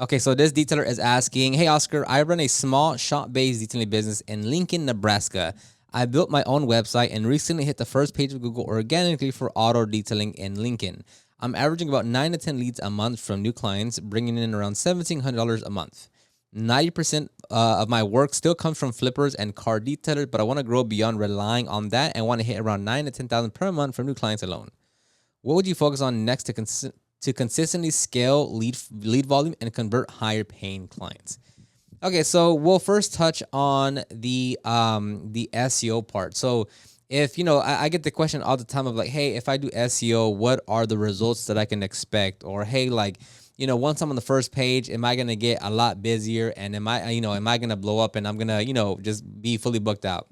Okay, so this detailer is asking, hey Oscar, I run a small shop-based detailing business in Lincoln, Nebraska. I built my own website and recently hit the first page of Google organically for auto detailing in Lincoln. I'm averaging about 9 to 10 leads a month from new clients, bringing in around $1,700 a month. 90% of my work still comes from flippers and car detailers, but I want to grow beyond relying on that and want to hit around 9 to 10,000 per month from new clients alone. What would you focus on next to consistently scale lead volume and convert higher paying clients? Okay, so we'll first touch on the SEO part. So if I get the question all the time of like, hey, if I do SEO, what are the results that I can expect? Or hey, like, once I'm on the first page, am I gonna get a lot busier? And am I gonna blow up and I'm gonna, just be fully booked out?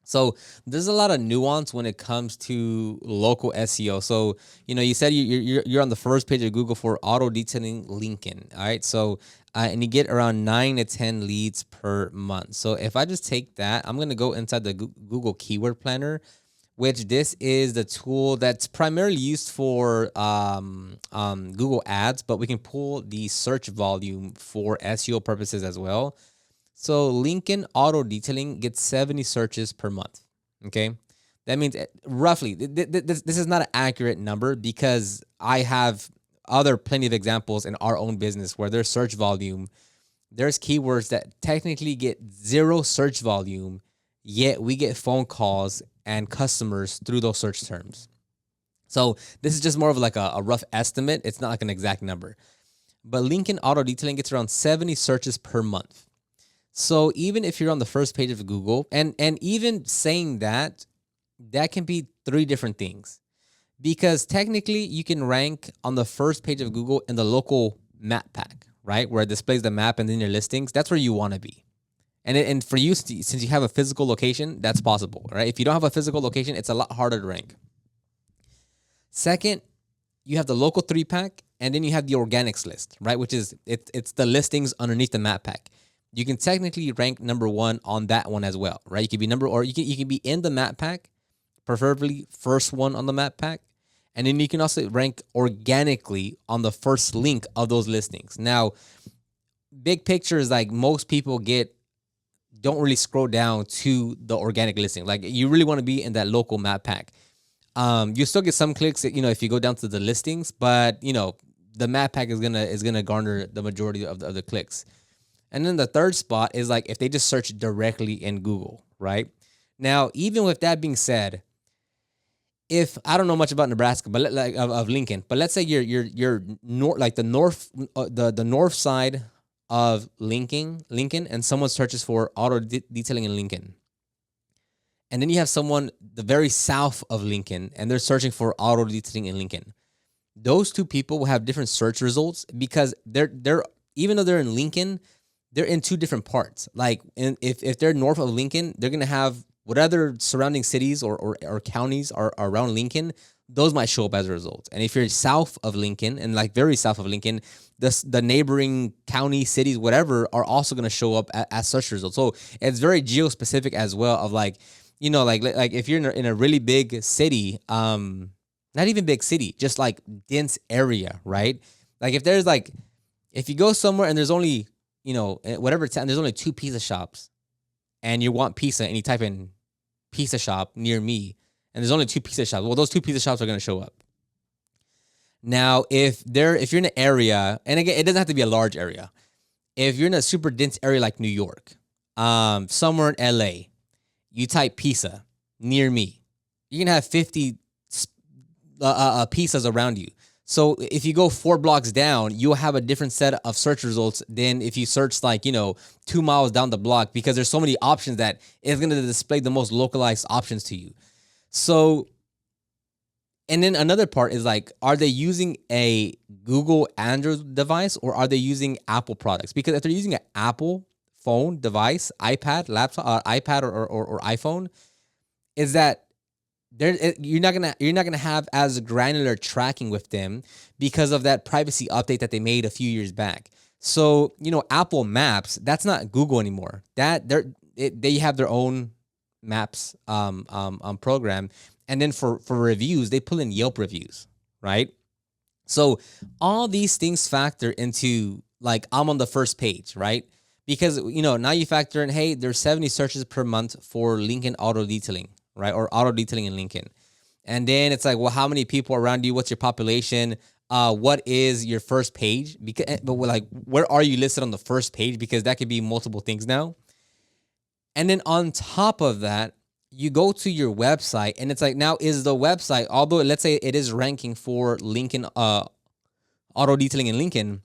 So there's a lot of nuance when it comes to local SEO. So you said you're on the first page of Google for auto detailing Lincoln. All right, so and you get around 9 to 10 leads per month. So if I just take that, I'm gonna go inside the Google Keyword Planner, which this is the tool that's primarily used for Google Ads, but we can pull the search volume for SEO purposes as well. So Lincoln Auto Detailing gets 70 searches per month. Okay. That means roughly, this is not an accurate number because I have other plenty of examples in our own business where there's search volume. There's keywords that technically get zero search volume, yet we get phone calls and customers through those search terms. So this is just more of like a rough estimate. It's not like an exact number. But Lincoln Auto Detailing gets around 70 searches per month. So even if you're on the first page of Google, and even saying that, that can be three different things. Because technically you can rank on the first page of Google in the local map pack, right? Where it displays the map and then your listings. That's where you want to be. And for you, since you have a physical location, that's possible, right? If you don't have a physical location, it's a lot harder to rank. Second, you have the local 3-pack, and then you have the organics list, right? Which is it's the listings underneath the map pack. You can technically rank number one on that one as well, right? You can be you can be in the map pack, preferably first one on the map pack, and then you can also rank organically on the first link of those listings. Now, big picture is like most people don't really scroll down to the organic listing. Like you really want to be in that local map pack. You still get some clicks, if you go down to the listings, but the map pack is gonna garner the majority of the clicks. And then the third spot is like if they just search directly in Google, right? Now, even with that being said, if I don't know much about Nebraska, but like of Lincoln, but let's say you're north, like the north, the north side of Lincoln, and someone searches for auto detailing in Lincoln, and then you have someone the very south of Lincoln, and they're searching for auto detailing in Lincoln. Those two people will have different search results because they're even though they're in Lincoln, they're in two different parts. Like if they're north of Lincoln, they're gonna have what other surrounding cities or counties are around Lincoln. Those might show up as a result. And if you're south of Lincoln and like very south of Lincoln, the neighboring county, cities, whatever, are also gonna show up as search results. So it's very geo specific as well. Of like, like if you're in a really big city, not even big city, just like dense area, right? Like if you go somewhere and there's only whatever town, there's only two pizza shops, and you want pizza, and you type in pizza shop near me, and there's only two pizza shops. Well, those two pizza shops are going to show up. Now, if you're in an area, and again, it doesn't have to be a large area. If you're in a super dense area like New York, somewhere in LA, you type pizza near me, you're gonna have 50 pizzas around you. So if you go 4 blocks down, you'll have a different set of search results than if you search 2 miles down the block, because there's so many options that it's going to display the most localized options to you. So, and then another part is like, are they using a Google Android device or are they using Apple products? Because if they're using an Apple phone device, iPad, laptop, iPad or iPhone, is that you're not gonna have as granular tracking with them because of that privacy update that they made a few years back. So Apple Maps, that's not Google anymore. They have their own maps program, and then for reviews they pull in Yelp reviews, right? So all these things factor into like I'm on the first page, right? Because, now you factor in, hey, there's 70 searches per month for Lincoln auto detailing, right? Or auto detailing in Lincoln. And then it's like, well, how many people around you? What's your population? What is your first page? But like, where are you listed on the first page? Because that could be multiple things now. And then on top of that, you go to your website, and it's like, now is the website, although let's say it is ranking for Lincoln auto detailing in Lincoln,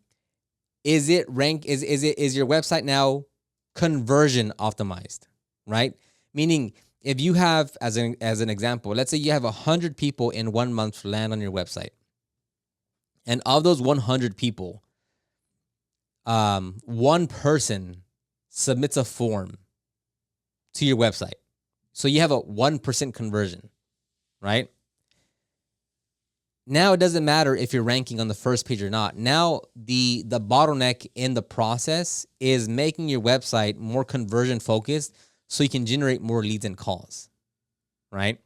is it rank? Is your website now conversion optimized, right? Meaning, if you have, as an example, let's say you have 100 people in 1 month land on your website, and of those 100 people, one person submits a form to your website, so you have a 1% conversion, right? Now it doesn't matter if you're ranking on the first page or not. Now the bottleneck in the process is making your website more conversion focused so you can generate more leads and calls, right?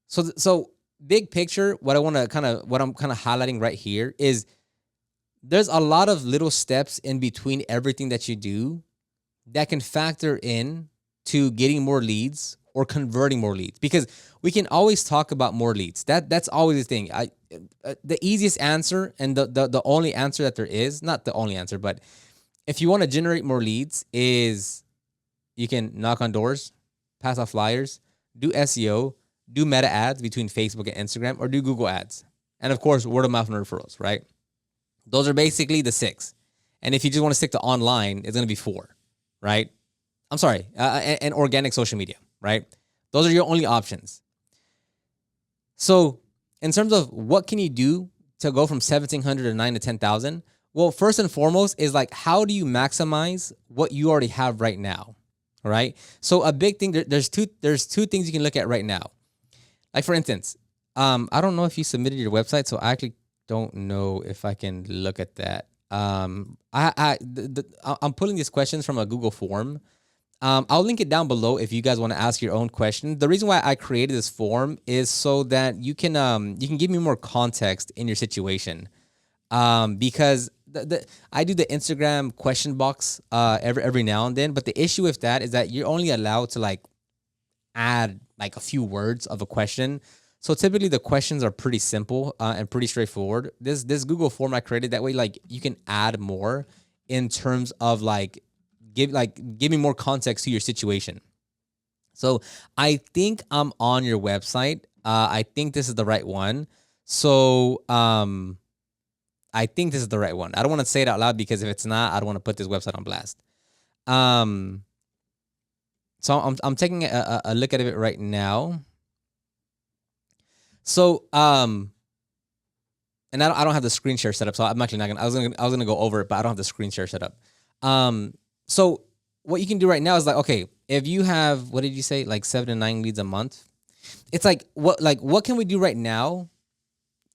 So big picture, what I'm kind of highlighting right here is there's a lot of little steps in between everything that you do that can factor in to getting more leads or converting more leads, because we can always talk about more leads. That's always the thing. The easiest answer and the only answer that there is, not the only answer, but if you want to generate more leads, is you can knock on doors, pass out flyers, do SEO, do meta ads between Facebook and Instagram, or do Google ads. And of course, word of mouth and referrals, right? Those are basically the 6. And if you just want to stick to online, it's going to be 4, right? I'm sorry, and organic social media, right? Those are your only options. So in terms of what can you do to go from 1,700 to 9 to 10,000? Well, first and foremost is like, how do you maximize what you already have right now? All right. So a big thing, there's two things you can look at right now. Like for instance, I don't know if you submitted your website, so I actually don't know if I can look at that. I'm pulling these questions from a Google form. I'll link it down below if you guys want to ask your own question. The reason why I created this form is so that you can give me more context in your situation. Because I do the Instagram question box every now and then, but the issue with that is that you're only allowed to like add like a few words of a question. So typically the questions are pretty simple and pretty straightforward. This Google form I created, that way like you can add more in terms of like give me more context to your situation. So I think I'm on your website. I think this is the right one. So I think this is the right one. I don't want to say it out loud because if it's not, I don't want to put this website on blast. So I'm taking a look at it right now. So and I don't have the screen share set up, so I'm actually not gonna. I was gonna go over it, but I don't have the screen share set up. So what you can do right now is like, okay, if you have, what did you say, like 7 to 9 leads a month, it's like what can we do right now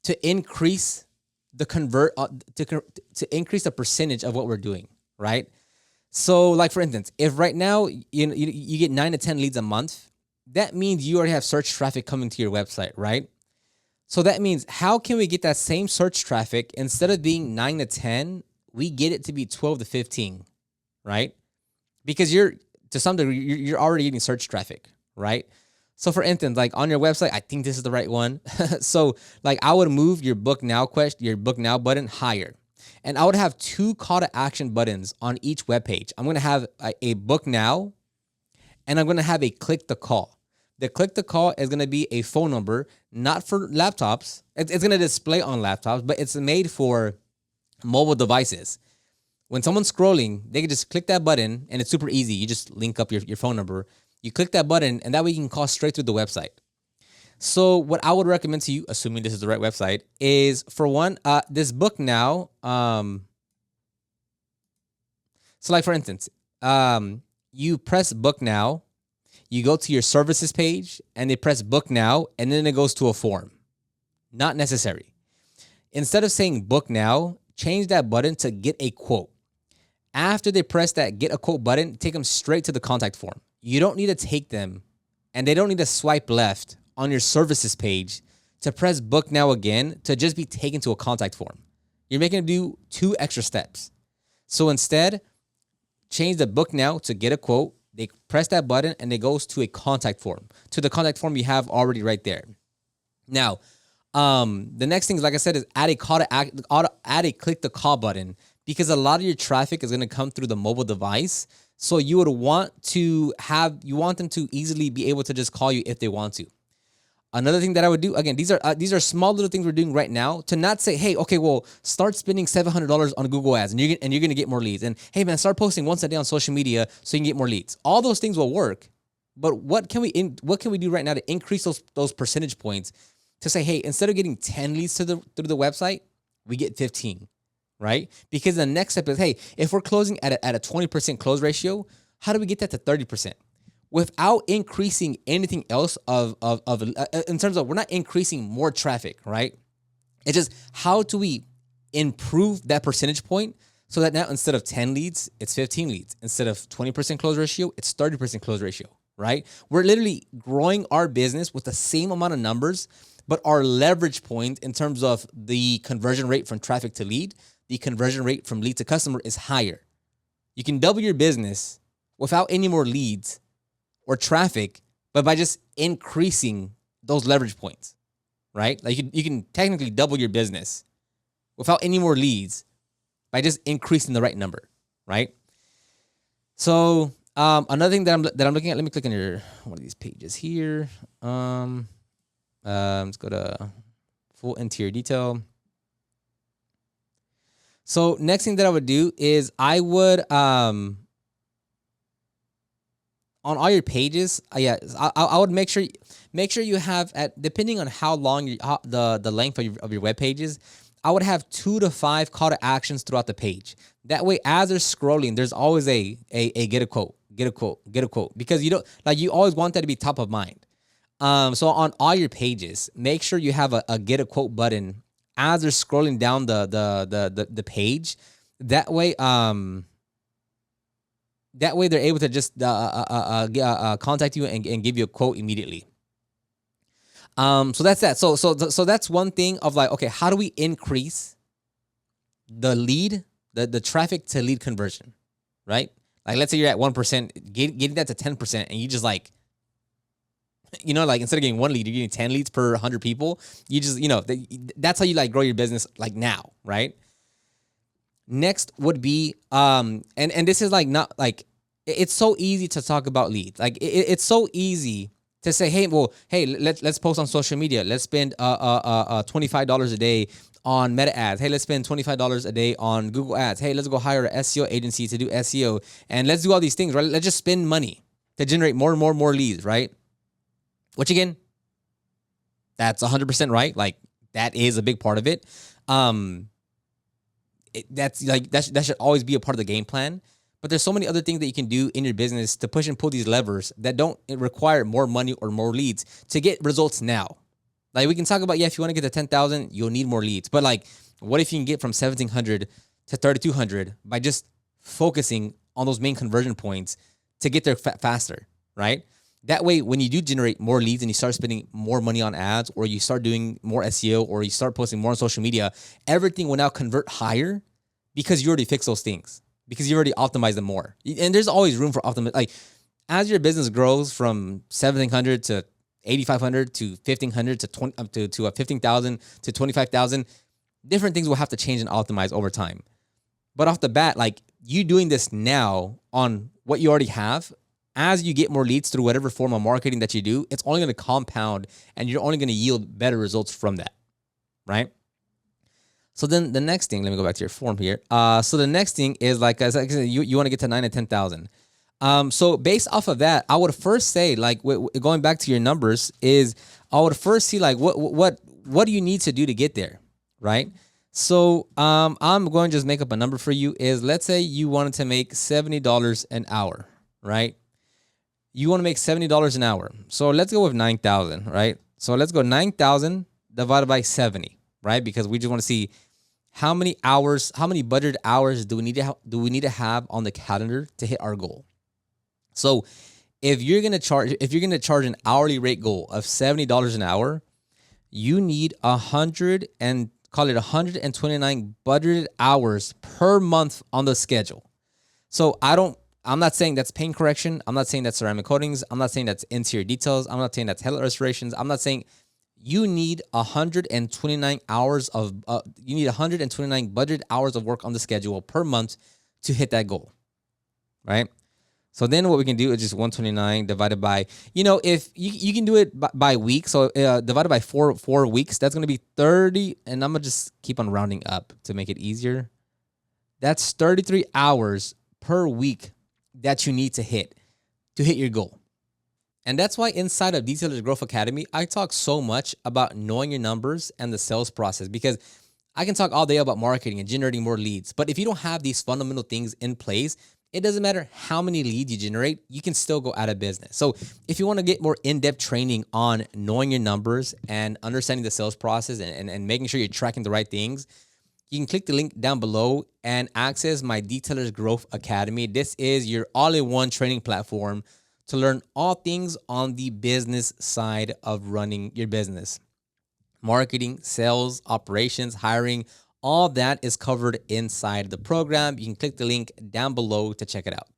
to increase the to increase the percentage of what we're doing, right? So like for instance, if right now you get 9 to 10 leads a month, that means you already have search traffic coming to your website, right? So that means, how can we get that same search traffic, instead of being 9 to 10, we get it to be 12 to 15, right? Because to some degree, you're already getting search traffic, right? So for instance, like on your website, I think this is the right one. So like I would move your book now button higher. And I would have 2 call to action buttons on each web page. I'm going to have a book now, and I'm going to have a click the call. The click the call is going to be a phone number, not for laptops. It's going to display on laptops, but it's made for mobile devices. When someone's scrolling, they can just click that button, and it's super easy. You just link up your phone number. You click that button, and that way you can call straight through the website. So what I would recommend to you, assuming this is the right website, is for one, this book now. So like for instance, you press book now, you go to your services page, and they press book now, and then it goes to a form. Not necessary. Instead of saying book now, change that button to get a quote. After they press that get a quote button, take them straight to the contact form. You don't need to take them, and they don't need to swipe left on your services page to press book now again to just be taken to a contact form. You're making them do 2 extra steps. So instead, change the book now to get a quote. They press that button and it goes to a contact form, to the contact form you have already right there. Now, the next thing, like I said, is add a call to add a click the call button, because a lot of your traffic is going to come through the mobile device. So you would want them to easily be able to just call you if they want to. Another thing that I would do, again, these are small little things we're doing right now, to not say, hey, okay, well, start spending $700 on Google Ads and you're going to get more leads. And hey, man, start posting once a day on social media so you can get more leads. All those things will work. But what can we do right now to increase those percentage points, to say, hey, instead of getting 10 leads through the website, we get 15, right? Because the next step is, hey, if we're closing at a 20% close ratio, how do we get that to 30%? Without increasing anything else in terms of, we're not increasing more traffic, right? It's just, how do we improve that percentage point so that now instead of 10 leads, it's 15 leads. Instead of 20% close ratio, it's 30% close ratio, right? We're literally growing our business with the same amount of numbers, but our leverage point in terms of the conversion rate from traffic to lead, the conversion rate from lead to customer is higher. You can double your business without any more leads or traffic, but by just increasing those leverage points, right? Like you can technically double your business without any more leads by just increasing the right number, right? So another thing that I'm looking at, let me click on one of these pages here. Let's go to full interior detail. So next thing that I would do is I would on all your pages, I would make sure you have, depending on how long the length of your web pages, I would have 2 to 5 call to actions throughout the page. That way, as they're scrolling, there's always a get a quote, because you always want that to be top of mind. So on all your pages, make sure you have a get a quote button as they're scrolling down the page. That way, they're able to just contact you and give you a quote immediately. So that's that. So that's one thing of like, okay, how do we increase the traffic to lead conversion, right? Like, let's say you're at 1%, getting that to 10%, and you just like, like instead of getting 1 lead, you're getting 10 leads per 100 people. You just, that's how you like grow your business like now, right? Next would be, and this is like not like, it's so easy to talk about leads. Like it's so easy to say, hey, let's post on social media. Let's spend $25 a day on Meta ads. Hey, let's spend $25 a day on Google ads. Hey, let's go hire an SEO agency to do SEO, and let's do all these things, right? Let's just spend money to generate more and more leads, right? Which again, that's 100% right. Like that is a big part of it. That should always be a part of the game plan. But there's so many other things that you can do in your business to push and pull these levers that don't require more money or more leads to get results now. Like we can talk about, if you want to get to 10,000, you'll need more leads. But like, what if you can get from 1,700 to 3,200 by just focusing on those main conversion points to get there faster, right? That way, when you do generate more leads and you start spending more money on ads, or you start doing more SEO, or you start posting more on social media, everything will now convert higher because you already fixed those things, because you already optimized them more. And there's always room for optimization. Like as your business grows from 1,700 to 8,500 to 1,500 to 20 to 15,000 to 25,000, different things will have to change and optimize over time. But off the bat, like you doing this now on what you already have, as you get more leads through whatever form of marketing that you do, it's only going to compound and you're only going to yield better results from that, right? So then the next thing, let me go back to your form here. So the next thing is like I said, you want to get to 9,000 to 10,000. So based off of that, I would first say, like going back to your numbers, is I would first see like what do you need to do to get there, right? So I'm going to just make up a number for you. Is let's say you wanted to make $70 an hour, right? You want to make $70 an hour. So let's go with 9,000, right? So let's go 9,000 divided by 70, right? Because we just want to see how many hours, how many budgeted hours do we need to have on the calendar to hit our goal. So if you're going to charge an hourly rate goal of $70 an hour, you need call it 129 budgeted hours per month on the schedule. So I'm not saying that's paint correction. I'm not saying that's ceramic coatings. I'm not saying that's interior details. I'm not saying that's headlight restorations. I'm not saying you need 129 hours of, you need 129 budgeted hours of work on the schedule per month to hit that goal, right? So then what we can do is just 129 divided by, if you can do it by week. So divided by four weeks, that's going to be 30. And I'm going to just keep on rounding up to make it easier. That's 33 hours per week that you need to hit your goal. And that's why inside of Detailers Growth Academy, I talk so much about knowing your numbers and the sales process, because I can talk all day about marketing and generating more leads. But if you don't have these fundamental things in place, it doesn't matter how many leads you generate, you can still go out of business. So if you want to get more in-depth training on knowing your numbers and understanding the sales process and making sure you're tracking the right things, you can click the link down below and access my Detailers Growth Academy. This is your all-in-one training platform to learn all things on the business side of running your business. Marketing, sales, operations, hiring, all that is covered inside the program. You can click the link down below to check it out.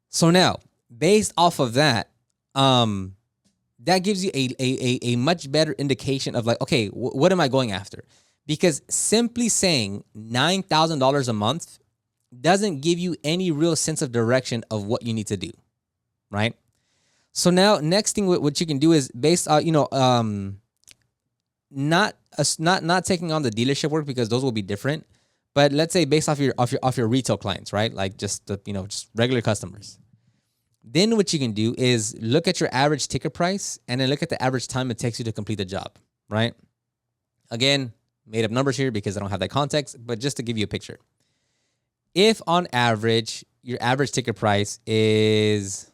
So now, based off of that, that gives you a much better indication of like, okay, what am I going after? Because simply saying $9,000 a month doesn't give you any real sense of direction of what you need to do, right? So now, next thing what you can do is based on, not taking on the dealership work, because those will be different. But let's say based off your retail clients, right? Like just just regular customers. Then what you can do is look at your average ticket price and then look at the average time it takes you to complete the job, right? Again, made up numbers here because I don't have that context, but just to give you a picture. If on average, your average ticket price is,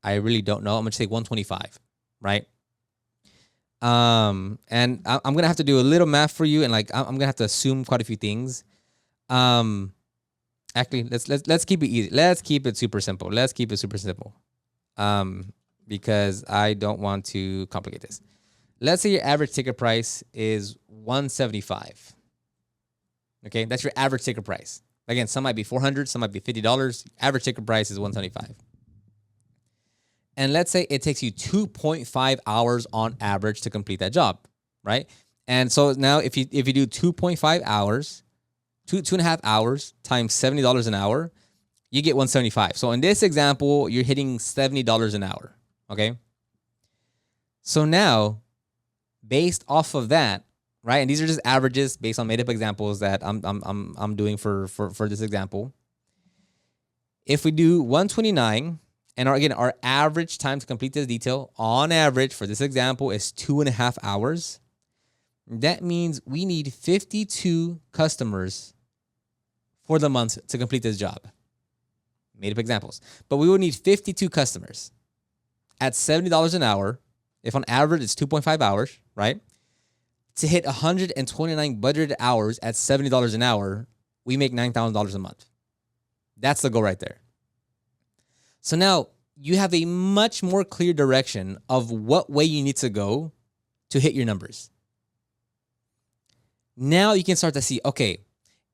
I really don't know, I'm going to say 125, right? And I'm going to have to do a little math for you, and like I'm going to have to assume quite a few things. Actually, let's keep it easy. Let's keep it super simple. Because I don't want to complicate this. Let's say your average ticket price is $175. Okay, that's your average ticket price. Again, some might be $400, some might be $50. Average ticket price is $175. And let's say it takes you 2.5 hours on average to complete that job, right? And so now if you do 2.5 hours, two and a half hours times $70 an hour, you get $175. So in this example, you're hitting $70 an hour, okay? So now, based off of that, right? And these are just averages based on made-up examples that I'm doing for this example. If we do 129, and our average time to complete this detail, on average for this example, is 2.5 hours. That means we need 52 customers for the month to complete this job. Made up examples. But we will need 52 customers at $70 an hour. If on average it's 2.5 hours, right? To hit 129 budgeted hours at $70 an hour, we make $9,000 a month. That's the goal right there. So now you have a much more clear direction of what way you need to go to hit your numbers. Now you can start to see, okay,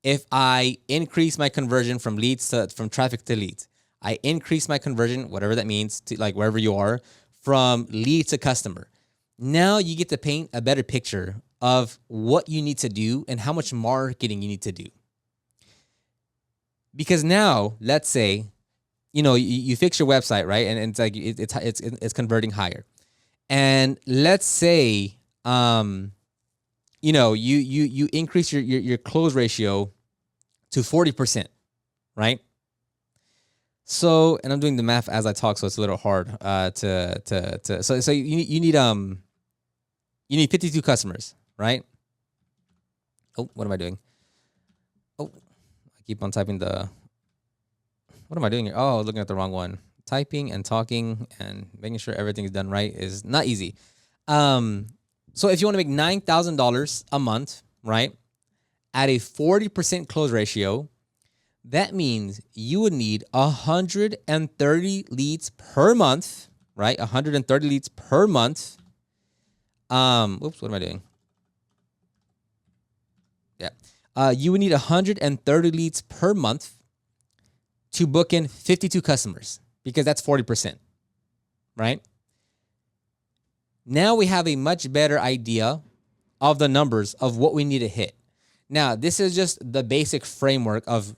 if I increase my conversion from traffic to leads, I increase my conversion, whatever that means, to like wherever you are, from lead to customer. Now you get to paint a better picture of what you need to do and how much marketing you need to do. Because now, let's say, you fix your website, right? And it's like it's converting higher. And let's say, you increase your close ratio to 40%, right? So, and I'm doing the math as I talk, so it's a little hard so you need 52 customers, right? Oh, what am I doing? Oh, I keep on typing what am I doing here? Oh, looking at the wrong one. Typing and talking and making sure everything is done right is not easy. So if you want to make $9,000 a month, right, at a 40% close ratio, that means you would need 130 leads per month, right? 130 leads per month. Oops, what am I doing? You would need 130 leads per month to book in 52 customers because that's 40%, right? Now we have a much better idea of the numbers of what we need to hit. Now, this is just the basic framework of,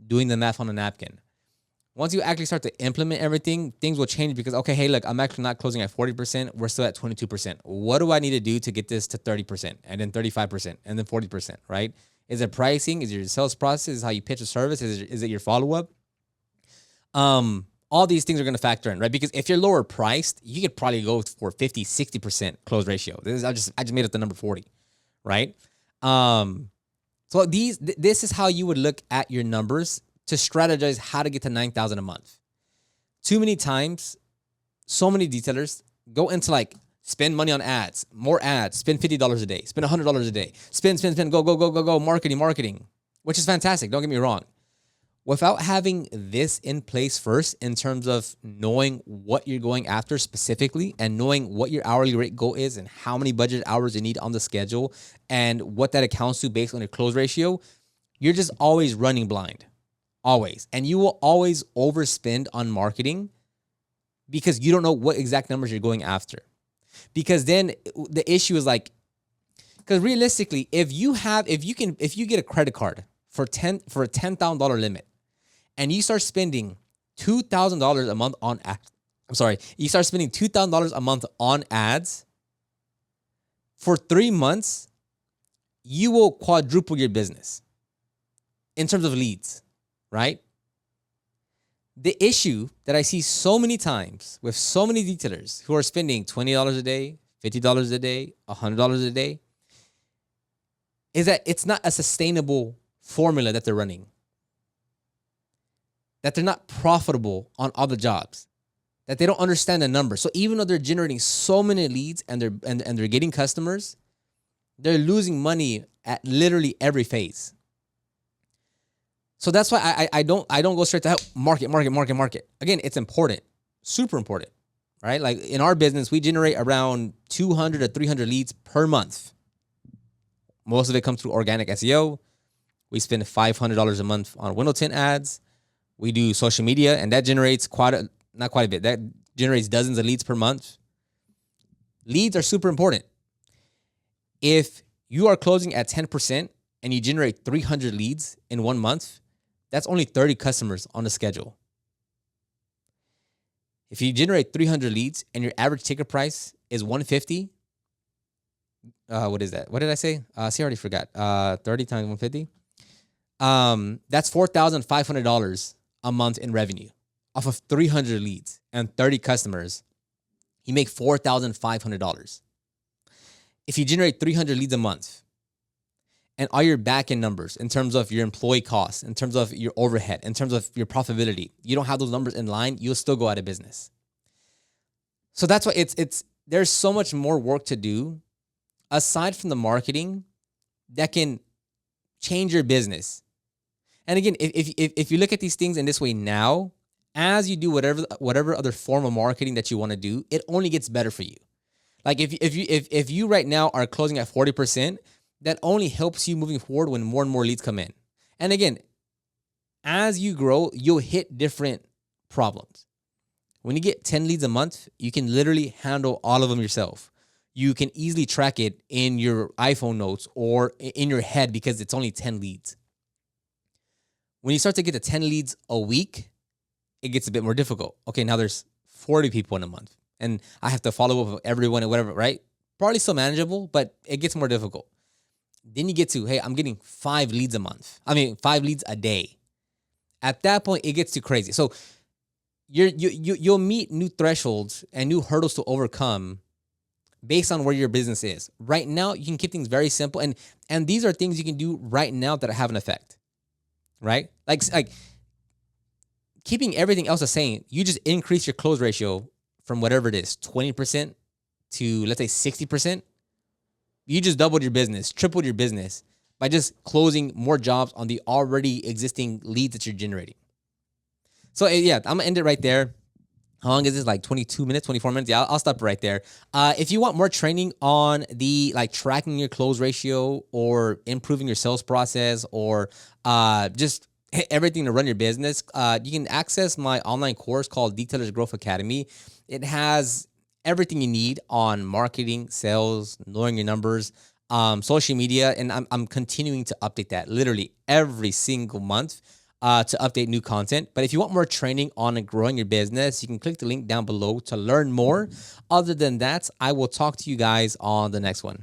doing the math on a napkin. Once you actually start to implement everything, things will change because, okay, hey, look, I'm actually not closing at 40%. We're still at 22%. What do I need to do to get this to 30% and then 35% and then 40%, right? Is it pricing? Is it your sales process? Is it how you pitch a service? Is it your follow-up? All these things are going to factor in, right? Because if you're lower priced, you could probably go for 50, 60% close ratio. I just made up the number 40, right? So this is how you would look at your numbers to strategize how to get to 9,000 a month. Too many times, so many detailers go into like spend money on ads, more ads, spend $50 a day, spend $100 a day, spend, go, marketing, which is fantastic. Don't get me wrong. Without having this in place first in terms of knowing what you're going after specifically and knowing what your hourly rate goal is and how many budget hours you need on the schedule and what that accounts to based on your close ratio, you're just always running blind. Always. And you will always overspend on marketing because you don't know what exact numbers you're going after. Because then the issue is like, because realistically, if you get a credit card for a $10,000 limit and you start spending $2,000 a month on ads, you start spending $2,000 a month on ads for 3 months, you will quadruple your business in terms of leads. Right? The issue that I see so many times with so many detailers who are spending $20 a day, $50 a day, $100 a day, is that it's not a sustainable formula that they're running. That they're not profitable on all the jobs. That they don't understand the numbers. So even though they're generating so many leads and they're getting customers, they're losing money at literally every phase. So that's why I don't go straight to market. Again, it's important, super important, right? Like in our business, we generate around 200 to 300 leads per month. Most of it comes through organic SEO. We spend $500 a month on window tint ads. We do social media, and that generates not quite a bit. That generates dozens of leads per month. Leads are super important. If you are closing at 10% and you generate 300 leads in 1 month, that's only 30 customers on the schedule. If you generate 300 leads and your average ticket price is $150, what is that? What did I say? I already forgot. 30 times 150. That's $4,500 a month in revenue off of 300 leads and 30 customers. You make $4,500. If you generate 300 leads a month, and all your back-end numbers in terms of your employee costs, in terms of your overhead, in terms of your profitability, you don't have those numbers in line, you'll still go out of business. So that's why there's so much more work to do aside from the marketing that can change your business. And again, if you look at these things in this way now, as you do whatever other form of marketing that you want to do, it only gets better for you. Like if you right now are closing at 40%, that only helps you moving forward when more and more leads come in. And again, as you grow, you'll hit different problems. When you get 10 leads a month, you can literally handle all of them yourself. You can easily track it in your iPhone notes or in your head because it's only 10 leads. When you start to get to 10 leads a week, it gets a bit more difficult. Okay, now there's 40 people in a month and I have to follow up with everyone and whatever, right? Probably still manageable, but it gets more difficult. Then you get to, hey, I'm getting 5 leads a day. At that point, it gets too crazy. So you'll meet new thresholds and new hurdles to overcome based on where your business is. Right now, you can keep things very simple. And these are things you can do right now that have an effect, right? Like keeping everything else the same, you just increase your close ratio from whatever it is, 20% to, let's say, 60%. You just doubled your business, tripled your business by just closing more jobs on the already existing leads that you're generating. So yeah, I'm going to end it right there. How long is this? Like 22 minutes, 24 minutes? Yeah, I'll stop right there. If you want more training on the like tracking your close ratio or improving your sales process or just everything to run your business, you can access my online course called Detailers Growth Academy. It has everything you need on marketing, sales, knowing your numbers, social media, and I'm continuing to update that literally every single month to update new content. But if you want more training on growing your business, you can click the link down below to learn more. Other than that, I will talk to you guys on the next one.